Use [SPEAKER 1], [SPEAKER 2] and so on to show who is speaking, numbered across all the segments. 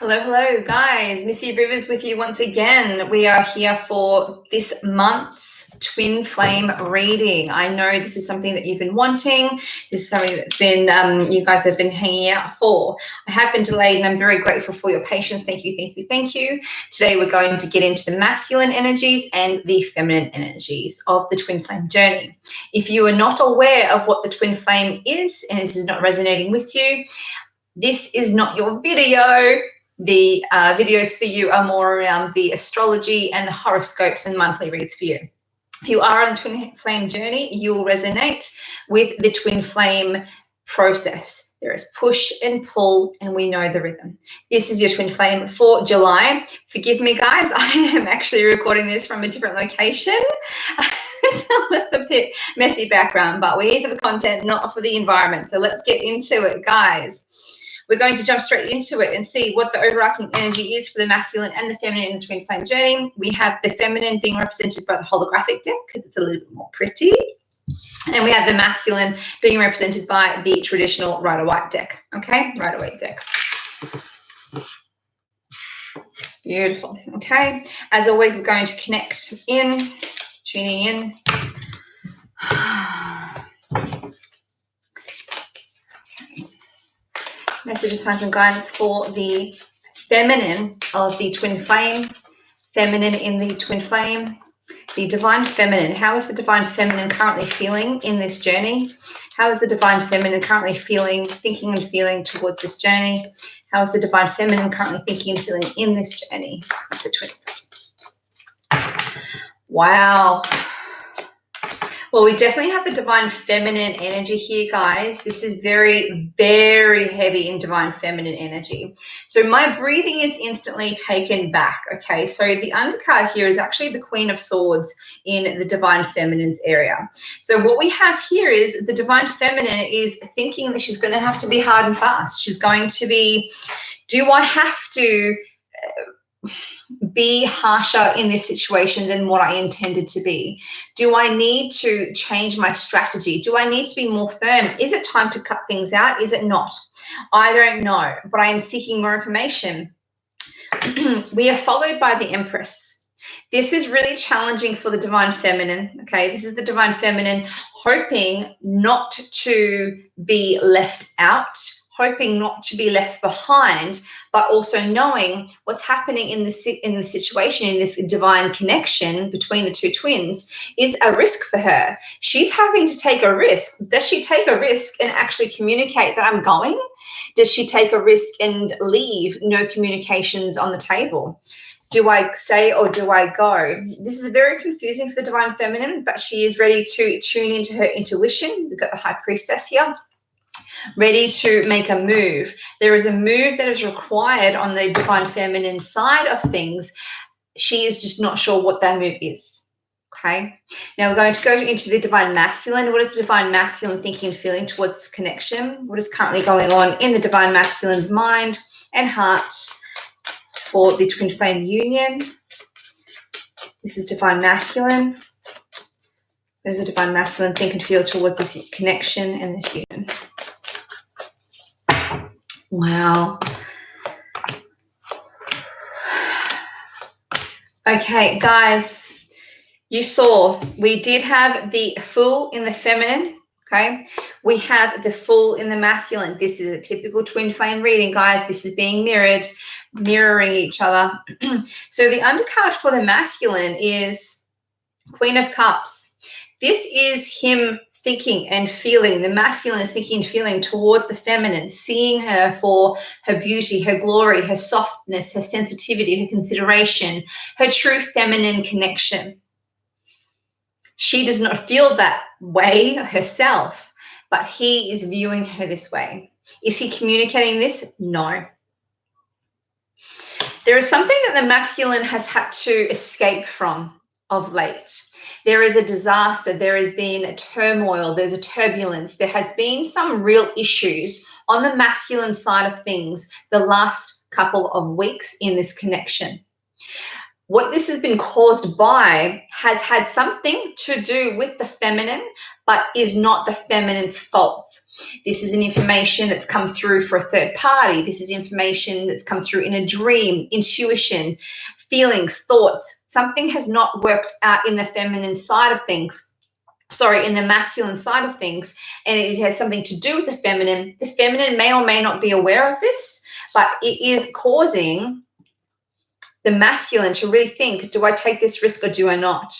[SPEAKER 1] Hello, hello, guys. Missy Rivers with you once again. We are here for this month's twin flame reading. I know this is something that you've been wanting. This is something that's been you guys have been hanging out for. I have been delayed, and I'm very grateful for your patience. Thank you, thank you, thank you. Today we're going to get into the masculine energies and the feminine energies of the twin flame journey. If you are not aware of what the twin flame is, and this is not resonating with you, this is not your video. The videos for you are more around the astrology and the horoscopes and monthly reads for you. If you are on a twin flame journey, you will resonate with the twin flame process. There is push and pull, and we know the rhythm. This is your twin flame for July. Forgive me, guys. I am actually recording this from a different location. It's a little bit messy background, but we're here for the content, not for the environment. So let's get into it, guys. We're going to jump straight into it and see what the overarching energy is for the masculine and the feminine in the twin flame journey. We have the feminine being represented by the holographic deck because it's a little bit more pretty. And we have the masculine being represented by the traditional Rider-Waite deck. Okay, Rider-Waite deck. Beautiful. Okay, as always, we're going to connect in, tuning in. Messages, signs, and guidance for the feminine of the twin flame, feminine in the twin flame, the divine feminine. How is the divine feminine currently feeling in this journey? How is the divine feminine currently feeling, thinking and feeling towards this journey? How is the divine feminine currently thinking and feeling in this journey of the twin flame? Wow. Well, we definitely have the divine feminine energy here, guys. This is very, very heavy in divine feminine energy. So my breathing is instantly taken back, okay? So the undercard here is actually the Queen of Swords in the divine feminine's area. So what we have here is the divine feminine is thinking that she's going to have to be hard and fast. She's going to be, do I have to be harsher in this situation than what I intended to be? Do I need to change my strategy? Do I need to be more firm? Is it time to cut things out? Is it not? I don't know, but I am seeking more information. We are followed by the Empress. This is really challenging for the divine feminine, okay? This is the divine feminine hoping not to be left out, hoping not to be left behind, but also knowing what's happening in the situation, in this divine connection between the two twins is a risk for her. She's having to take a risk. Does she take a risk and actually communicate that I'm going? Does she take a risk and leave no communications on the table? Do I stay or do I go? This is very confusing for the divine feminine, but she is ready to tune into her intuition. We've got the High Priestess here, ready to make a move. There is a move that is required on the divine feminine side of things. She is just not sure what that move is. Okay. Now we're going to go into the divine masculine. What is the divine masculine thinking and feeling towards this connection? What is currently going on in the divine masculine's mind and heart for the twin flame union? This is divine masculine. What does the divine masculine think and feel towards this connection and this union? Wow. Okay, guys, you saw we did have the Fool in the feminine, okay? We have the Fool in the masculine. This is a typical twin flame reading, guys. This is being mirroring each other. So the undercard for the masculine is Queen of Cups. This is him thinking and feeling. The masculine is thinking and feeling towards the feminine, seeing her for her beauty, her glory, her softness, her sensitivity, her consideration, her true feminine connection. She does not feel that way herself, but he is viewing her this way. Is he communicating this? No. There is something that the masculine has had to escape from of late. There is a disaster, there has been a turmoil, there's a turbulence, there has been some real issues on the masculine side of things the last couple of weeks in this connection. what this has been caused by has had something to do with the feminine, but is not the feminine's fault. This is an information that's come through for a third party. This is information that's come through in a dream, intuition, feelings, thoughts. Something has not worked out in the feminine side of things. Sorry, in the masculine side of things, and it has something to do with the feminine. The feminine may or may not be aware of this, but it is causing the masculine to really think, do I take this risk or do I not?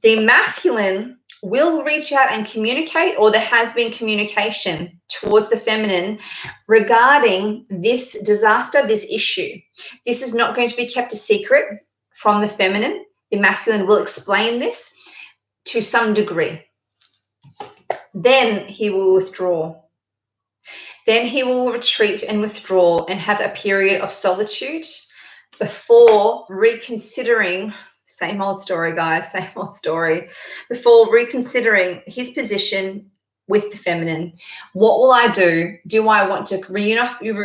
[SPEAKER 1] The masculine will reach out and communicate, or there has been communication towards the feminine regarding this disaster, this issue. This is not going to be kept a secret from the feminine. The masculine will explain this to some degree. Then he will withdraw. Then he will retreat and withdraw and have a period of solitude before reconsidering, same old story, guys, same old story, before reconsidering his position with the feminine. What will I do? Do I want to reunify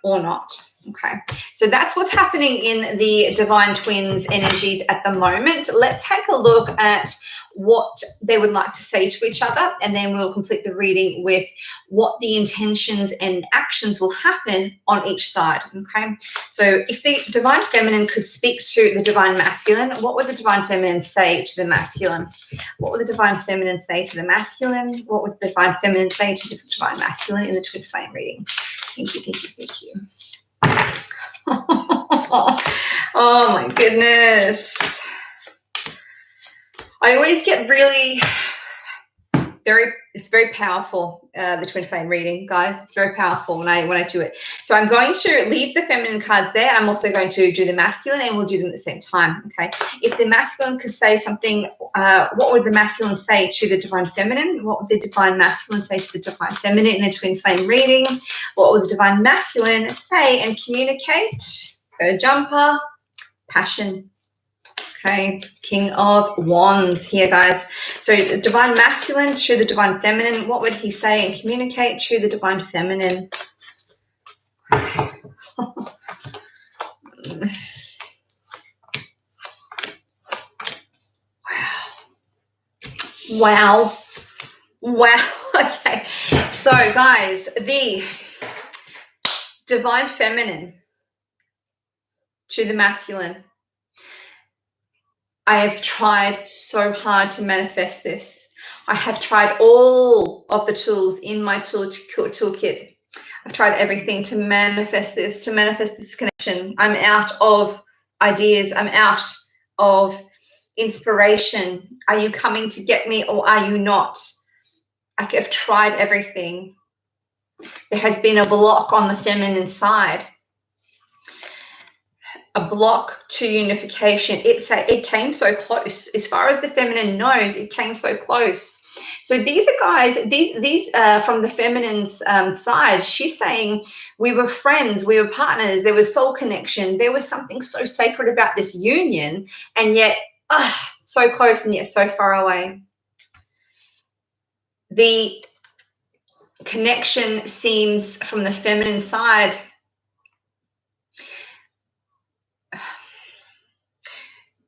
[SPEAKER 1] or not? Okay, so that's what's happening in the Divine Twins energies at the moment. Let's take a look at what they would like to say to each other, and then we'll complete the reading with what the intentions and actions will happen on each side. Okay, so if the Divine Feminine could speak to the Divine Masculine, what would the Divine Feminine say to the Masculine? What would the Divine Feminine say to the Masculine? What would the Divine Feminine say to the Divine Masculine in the Twin Flame reading? Thank you, thank you, thank you. Oh my goodness. I always get really it's very powerful, the Twin Flame reading, guys. It's very powerful when I do it. So I'm going to leave the feminine cards there. I'm also going to do the masculine, and we'll do them at the same time. Okay. If the masculine could say something, what would the masculine say to the Divine Feminine? What would the Divine Masculine say to the Divine Feminine in the Twin Flame reading? What would the Divine Masculine say and communicate? Go to jumper, passion. Okay, King of Wands here, guys. So the Divine Masculine to the Divine Feminine, what would he say and communicate to the Divine Feminine? Wow. Okay, so guys, the Divine Feminine to the masculine. I have tried so hard to manifest this. I have tried all of the tools in my toolkit. I've tried everything to manifest this connection. I'm out of ideas. I'm out of inspiration. Are you coming to get me or are you not? I have tried everything. There has been a block on the feminine side. A block to unification. It came so close. As far as the feminine knows, it came so close. So these are guys, these from the feminine's side, she's saying we were friends, we were partners, there was soul connection, there was something so sacred about this union, and yet so close and yet so far away. The connection seems from the feminine side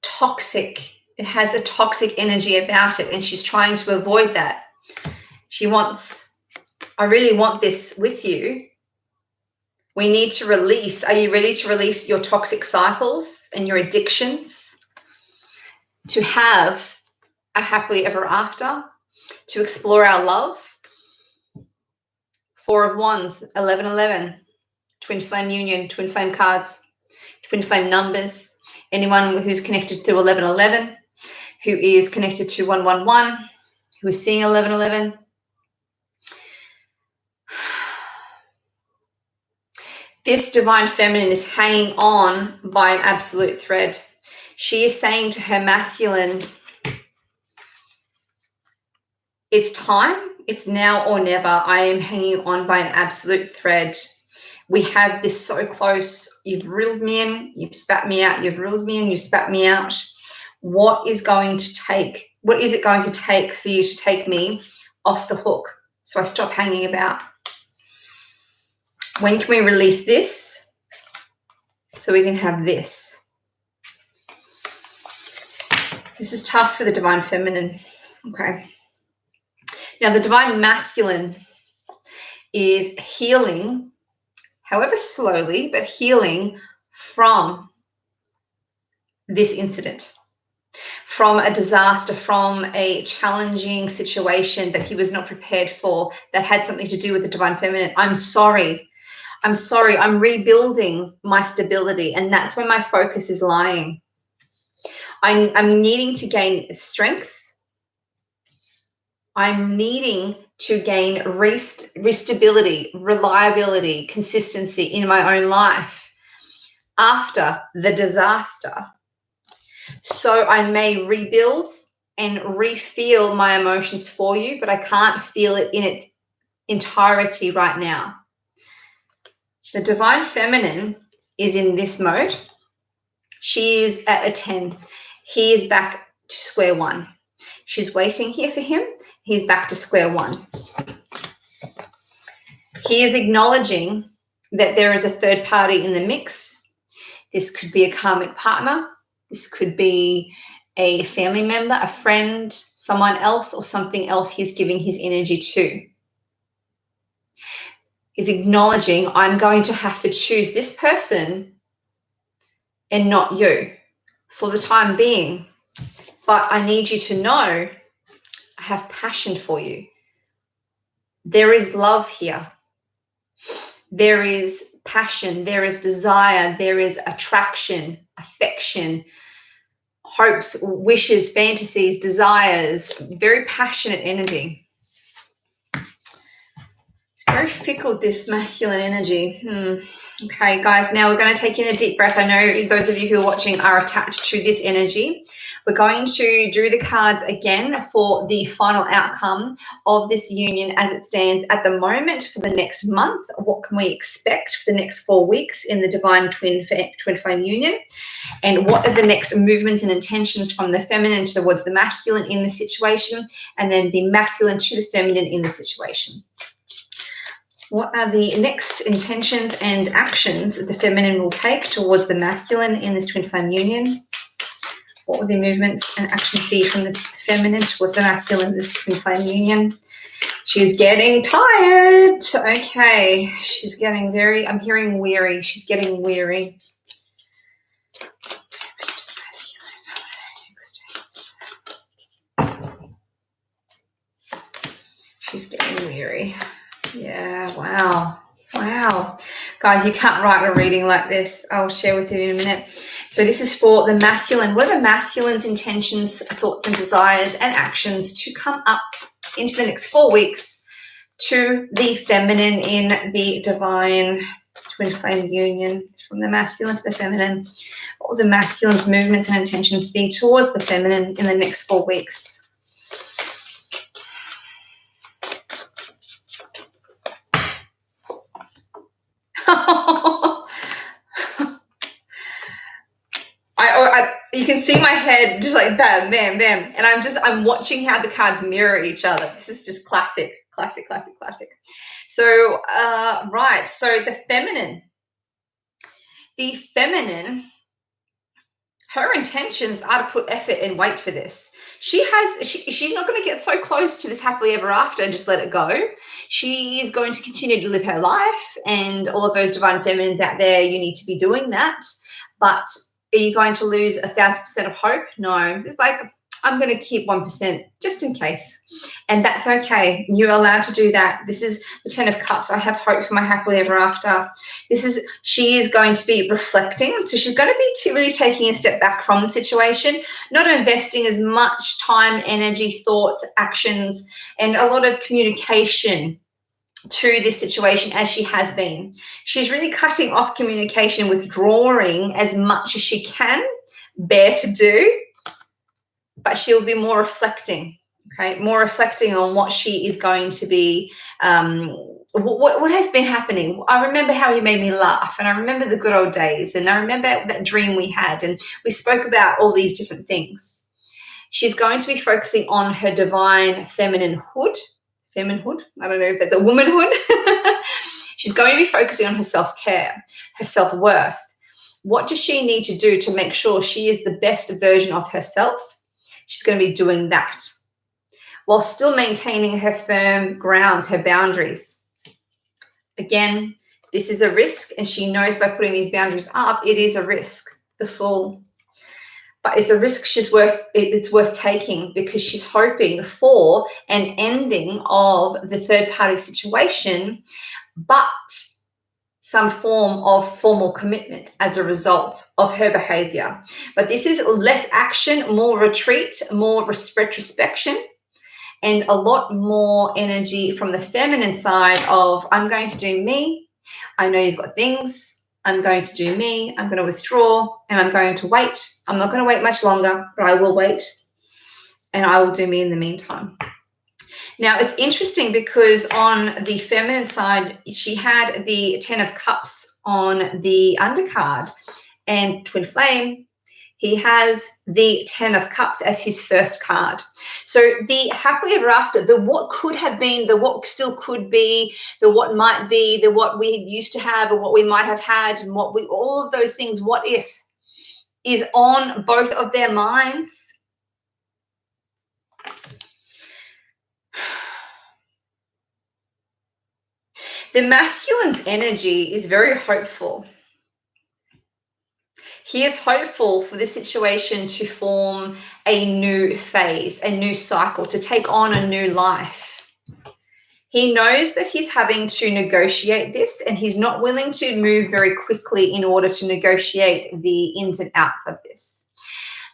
[SPEAKER 1] toxic. It has a toxic energy about it, and she's trying to avoid that. She wants, I really want this with you. We need to release. Are you ready to release your toxic cycles and your addictions? To have a happily ever after? To explore our love? Four of Wands, 1111, Twin Flame union, Twin Flame cards, Twin Flame numbers. Anyone who's connected to 1111, who is connected to 111, who is seeing 1111. This Divine Feminine is hanging on by an absolute thread. She is saying to her masculine, it's time, it's now or never. I am hanging on by an absolute thread. We have this so close. You've reeled me in, you've spat me out. You've reeled me in, you've spat me out. What is it going to take for you to take me off the hook so I stop hanging about? When can we release this? so we can have this. This is tough for the divine feminine. Okay. Now, the divine masculine is healing, however slowly, but healing from this incident, from a disaster, from a challenging situation that he was not prepared for, that had something to do with the divine feminine. I'm sorry. I'm rebuilding my stability, and that's where my focus is lying. I'm needing to gain strength. I'm needing to gain stability, reliability, consistency in my own life after the disaster. So I may rebuild and refeel my emotions for you, but I can't feel it in its entirety right now. The divine feminine is in this mode. She is at a 10. He is back to square one. She's waiting here for him. He's back to square one. He is acknowledging that there is a third party in the mix. This could be a karmic partner. This could be a family member, a friend, someone else, or something else he's giving his energy to. He's acknowledging, I'm going to have to choose this person and not you for the time being. But I need you to know I have passion for you. There is love here. There is passion. There is desire. There is attraction, affection, hopes, wishes, fantasies, desires, very passionate energy. It's very fickle, this masculine energy. Okay, guys, now we're going to take in a deep breath. I know those of you who are watching are attached to this energy. We're going to do the cards again for the final outcome of this union as it stands at the moment for the next month. What can we expect for the next 4 weeks in the divine twin flame union? And what are the next movements and intentions from the feminine towards the masculine in the situation, and then the masculine to the feminine in the situation? What are the next intentions and actions that the feminine will take towards the masculine in this twin flame union? What will the movements and actions be from the feminine towards the masculine in this twin flame union? She's getting tired. Okay. She's getting very, I'm hearing weary. She's getting weary. She's getting weary. Yeah, wow. Guys, you can't write a reading like this. I'll share with you in a minute. So this is for the masculine. What are the masculine's intentions, thoughts and desires and actions to come up into the next 4 weeks to the feminine in the divine twin flame union, from the masculine to the feminine? What will the masculine's movements and intentions be towards the feminine in the next 4 weeks? You can see my head just like bam, bam, bam. And I'm watching how the cards mirror each other. This is just classic. So, right. So the feminine, her intentions are to put effort and wait for this. She's not going to get so close to this happily ever after and just let it go. She is going to continue to live her life, and all of those divine feminines out there, you need to be doing that. But are you going to lose 1,000% of hope? No. It's like, I'm going to keep 1% just in case. And that's okay. You're allowed to do that. This is the 10 of Cups. I have hope for my happily ever after. She is going to be reflecting. So she's going to be really taking a step back from the situation, not investing as much time, energy, thoughts, actions, and a lot of communication to this situation as she has been. She's really cutting off communication, withdrawing as much as she can bear to do, but she'll be more reflecting, okay, more reflecting on what she is going to be, what has been happening. I remember how you made me laugh, and I remember the good old days, and I remember that dream we had, and we spoke about all these different things. She's going to be focusing on her divine feminine-hood, I don't know, but the womanhood. She's going to be focusing on her self-care, her self-worth, What does she need to do to make sure she is the best version of herself? She's going to be doing that while still maintaining her firm ground, her boundaries. Again, this is a risk, and she knows by putting these boundaries up, it is a risk, the Fool. But it's a risk it's worth taking, because she's hoping for an ending of the third-party situation, but some form of formal commitment as a result of her behavior. But this is less action, more retreat, more retrospection, and a lot more energy from the feminine side of, I'm going to do me. I know you've got things. I'm going to do me. I'm going to withdraw, and I'm going to wait. I'm not going to wait much longer, but I will wait, and I will do me in the meantime. Now, it's interesting because on the feminine side, she had the 10 of Cups on the undercard, and Twin Flame, he has the 10 of Cups as his first card. So the happily ever after, the what could have been, the what still could be, the what might be, the what we used to have, or what we might have had, and what we, all of those things, what if, is on both of their minds. The masculine's energy is very hopeful. He is hopeful for this situation to form a new phase, a new cycle, to take on a new life. He knows that he's having to negotiate this, and he's not willing to move very quickly in order to negotiate the ins and outs of this.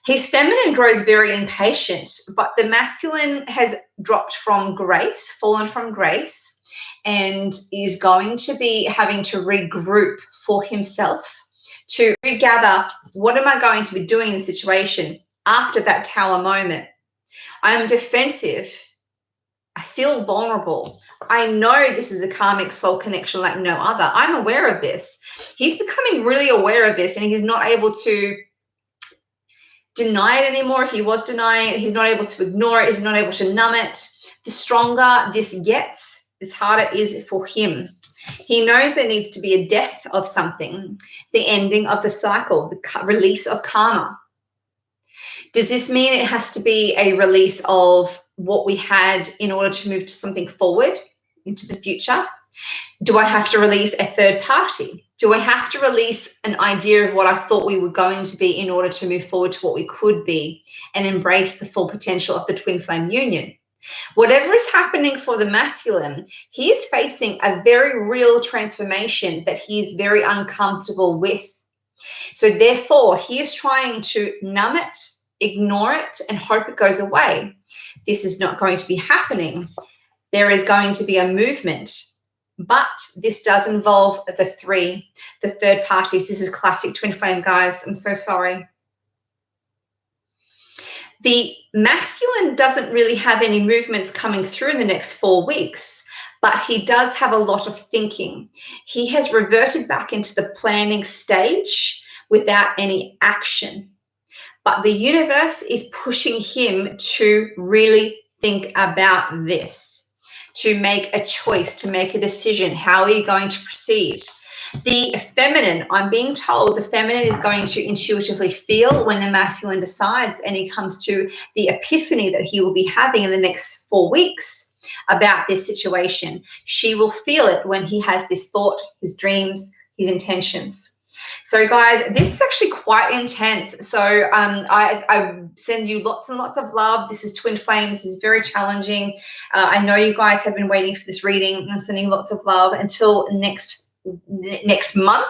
[SPEAKER 1] His feminine grows very impatient, but the masculine has dropped from grace, fallen from grace, and is going to be having to regroup for himself, to regather, what am I going to be doing in the situation after that tower moment? I'm defensive. I feel vulnerable. I know this is a karmic soul connection like no other. I'm aware of this. He's becoming really aware of this, and he's not able to deny it anymore. If he was denying it, he's not able to ignore it. He's not able to numb it. The stronger this gets, the harder it is for him. He knows there needs to be a death of something, the ending of the cycle, the release of karma. Does this mean it has to be a release of what we had in order to move to something forward into the future? Do I have to release a third party? Do I have to release an idea of what I thought we were going to be in order to move forward to what we could be and embrace the full potential of the twin flame union? Whatever is happening for the masculine, he is facing a very real transformation that he is very uncomfortable with. So therefore, he is trying to numb it, ignore it, and hope it goes away. This is not going to be happening. There is going to be a movement, but this does involve the third parties. This is classic twin flame, guys. I'm so sorry. The masculine doesn't really have any movements coming through in the next 4 weeks, but he does have a lot of thinking. He has reverted back into the planning stage without any action. But the universe is pushing him to really think about this, to make a choice, to make a decision. How are you going to proceed? The feminine, I'm being told the feminine is going to intuitively feel when the masculine decides, and he comes to the epiphany that he will be having in the next 4 weeks about this situation. She will feel it when he has this thought, his dreams, his intentions. So guys, this is actually quite intense. So I send you lots and lots of love. This is twin flame. This is very challenging. I know you guys have been waiting for this reading. I'm sending lots of love until next month.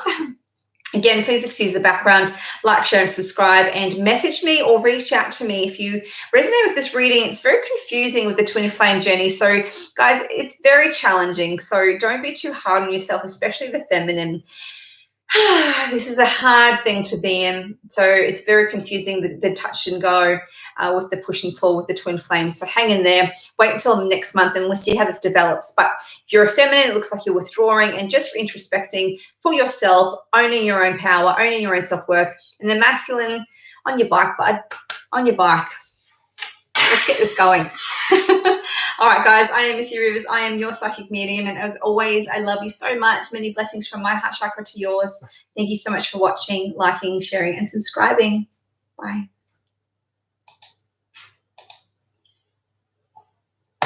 [SPEAKER 1] Again, please excuse the background. Like, share, and subscribe, and message me or reach out to me if you resonate with this reading. It's very confusing with the twin flame journey. So guys, it's very challenging. So don't be too hard on yourself, especially the feminine. This is a hard thing to be in. So it's very confusing, the touch and go with the push and pull with the twin flame. So hang in there, wait until next month, and we'll see how this develops. But if you're a feminine, it looks like you're withdrawing and just introspecting for yourself, owning your own power, owning your own self-worth. And the masculine, on your bike, bud, on your bike. Let's get this going. All right, guys, I am Missy Rivers. I am your psychic medium. And as always, I love you so much. Many blessings from my heart chakra to yours. Thank you so much for watching, liking, sharing, and subscribing. Bye.